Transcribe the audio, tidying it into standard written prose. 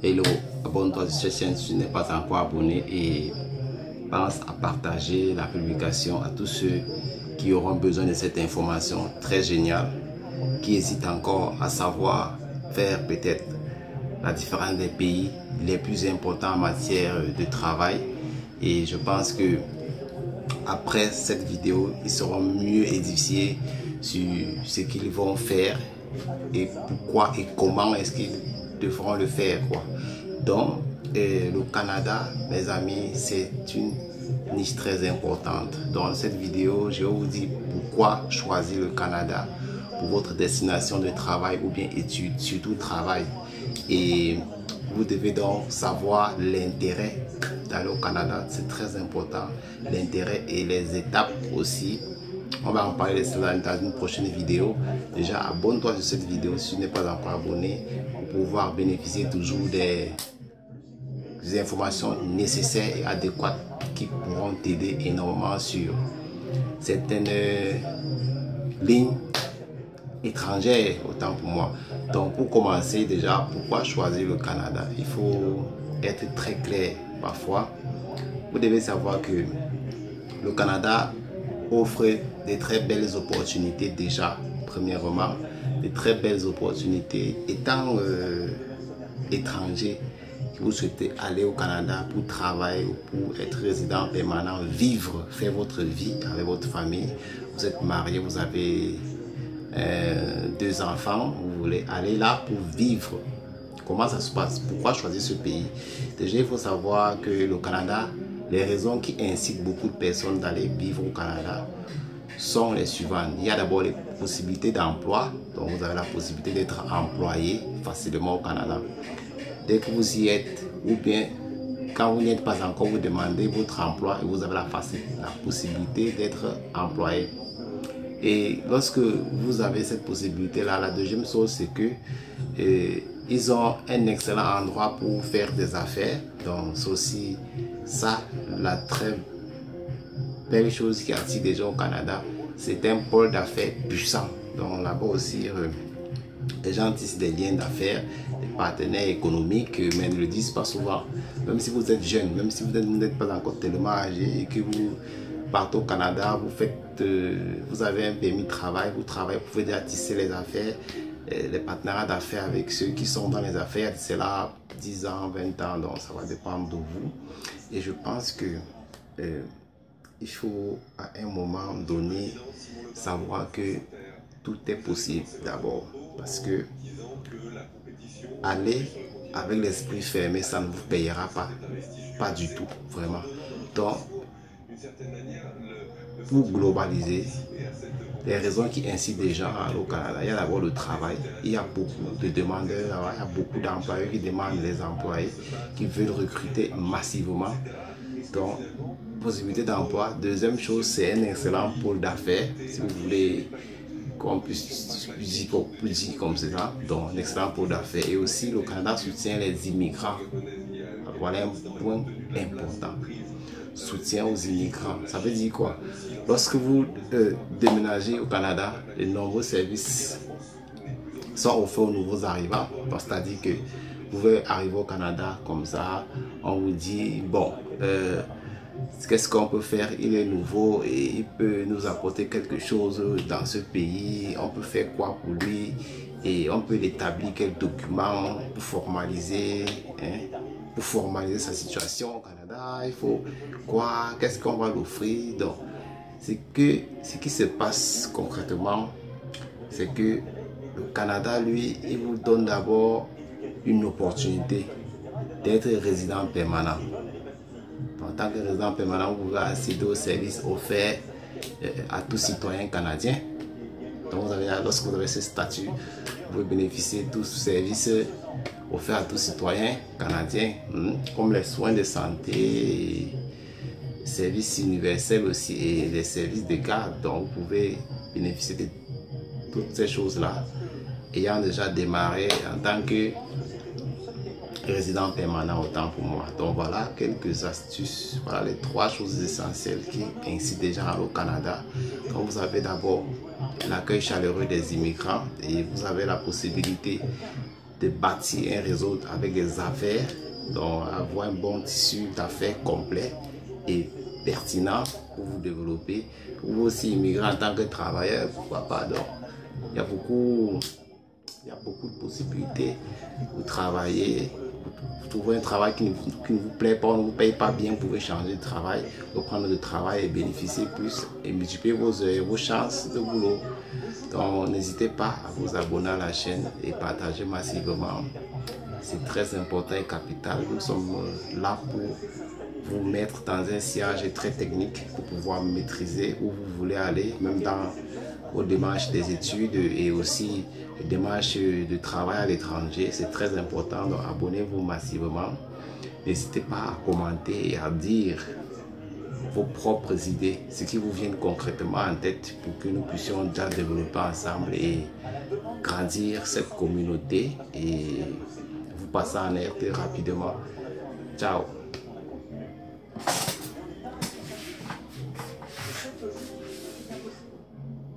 Hello, abonne-toi sur cette chaîne si tu n'es pas encore abonné et pense à partager la publication à tous ceux qui auront besoin de cette information très géniale, qui hésitent encore à savoir faire peut-être la différence des pays les plus importants en matière de travail. Et je pense que après cette vidéo, ils seront mieux édifiés sur ce qu'ils vont faire et pourquoi et comment est-ce qu'ils devront le faire, quoi. Donc le Canada, mes amis, c'est une niche très importante. Dans cette vidéo, je vais vous dire pourquoi choisir le Canada pour votre destination de travail ou bien études, surtout travail. Et vous devez donc savoir l'intérêt d'aller au Canada, c'est très important, l'intérêt et les étapes aussi. On va en parler de cela dans une prochaine vidéo. Déjà, abonne-toi sur cette vidéo si tu n'es pas encore abonné pour pouvoir bénéficier toujours des informations nécessaires et adéquates qui pourront t'aider énormément sur certaines lignes étrangères, autant pour moi. Donc, pour commencer, déjà, pourquoi choisir le Canada? Il faut être très clair. Parfois, vous devez savoir que le Canada offre de très belles opportunités déjà, premièrement, de très belles opportunités. Étant étranger, vous souhaitez aller au Canada pour travailler ou pour être résident permanent, vivre, faire votre vie avec votre famille, vous êtes marié, vous avez 2 enfants, vous voulez aller là pour vivre. Comment ça se passe? Pourquoi choisir ce pays? Déjà, il faut savoir que le Canada, les raisons qui incitent beaucoup de personnes d'aller vivre au Canada sont les suivantes. Il y a d'abord les possibilités d'emploi. Donc, vous avez la possibilité d'être employé facilement au Canada. Dès que vous y êtes, ou bien quand vous n'y êtes pas encore, vous demandez votre emploi et vous avez la possibilité d'être employé. Et lorsque vous avez cette possibilité-là, la deuxième chose, c'est que ils ont un excellent endroit pour faire des affaires. Donc, c'est aussi ça, la très belle chose qui attire des gens au Canada. C'est un pôle d'affaires puissant. Donc, là-bas aussi, les gens tissent des liens d'affaires, des partenaires économiques, mais ne le disent pas souvent. Même si vous êtes jeune, même si vous n'êtes pas encore tellement âgé et que vous partez au Canada, vous avez un permis de travail, vous travaillez, vous pouvez déjà tisser les affaires, les partenariats d'affaires avec ceux qui sont dans les affaires, c'est là 10 ans, 20 ans, donc ça va dépendre de vous. Et je pense que il faut à un moment donné savoir que tout est possible d'abord, parce que aller avec l'esprit fermé, ça ne vous payera pas du tout, vraiment. Donc, pour globaliser, les raisons qui incitent des gens à aller au Canada, il y a d'abord le travail. Il y a beaucoup de demandeurs, il y a beaucoup d'employeurs qui demandent les employés, qui veulent recruter massivement. Donc, possibilité d'emploi. Deuxième chose, c'est un excellent pôle d'affaires, si vous voulez qu'on puisse dire comme ça. Donc, un excellent pôle d'affaires. Et aussi, le Canada soutient les immigrants. Voilà un point important. Soutien aux immigrants. Ça veut dire quoi? Lorsque vous déménagez au Canada, de nombreux services sont offerts aux nouveaux arrivants. C'est-à-dire que vous pouvez arriver au Canada comme ça, on vous dit, bon, qu'est-ce qu'on peut faire? Il est nouveau et il peut nous apporter quelque chose dans ce pays. On peut faire quoi pour lui? Et on peut établir quelques documents pour formaliser, pour formaliser sa situation au Canada. Il faut quoi? Qu'est-ce qu'on va l'offrir? Donc, ce qui se passe concrètement, c'est que le Canada, lui, il vous donne d'abord une opportunité d'être résident permanent. En tant que résident permanent, vous pouvez accéder aux services offerts à tout citoyen canadien. Donc, lorsque vous avez ce statut, vous pouvez bénéficier de tous ces services offerts à tout citoyen canadien, comme les soins de santé, services universels aussi et les services de garde. Donc, vous pouvez bénéficier de toutes ces choses-là, ayant déjà démarré en tant que résident permanent, autant pour moi. Donc voilà quelques astuces, voilà les 3 choses essentielles qui incitent déjà au Canada. Donc vous avez d'abord l'accueil chaleureux des immigrants et vous avez la possibilité de bâtir un réseau avec des affaires, donc avoir un bon tissu d'affaires complet et pertinent pour vous développer. Ou aussi immigrant en tant que travailleur, pourquoi pas. Donc, il y a beaucoup de possibilités pour travailler. Vous trouvez un travail qui ne vous plaît pas, ne vous paye pas bien, vous pouvez changer de travail, reprendre le travail et bénéficier plus et multiplier vos chances de boulot. Donc n'hésitez pas à vous abonner à la chaîne et partager massivement. C'est très important et capital. Nous sommes là pour vous mettre dans un sillage très technique pour pouvoir maîtriser où vous voulez aller, même dans vos démarches des études et aussi les démarches de travail à l'étranger. C'est très important, donc abonnez-vous massivement. N'hésitez pas à commenter et à dire vos propres idées, ce qui vous vient concrètement en tête pour que nous puissions déjà développer ensemble et grandir cette communauté et vous passer en RT rapidement. Ciao.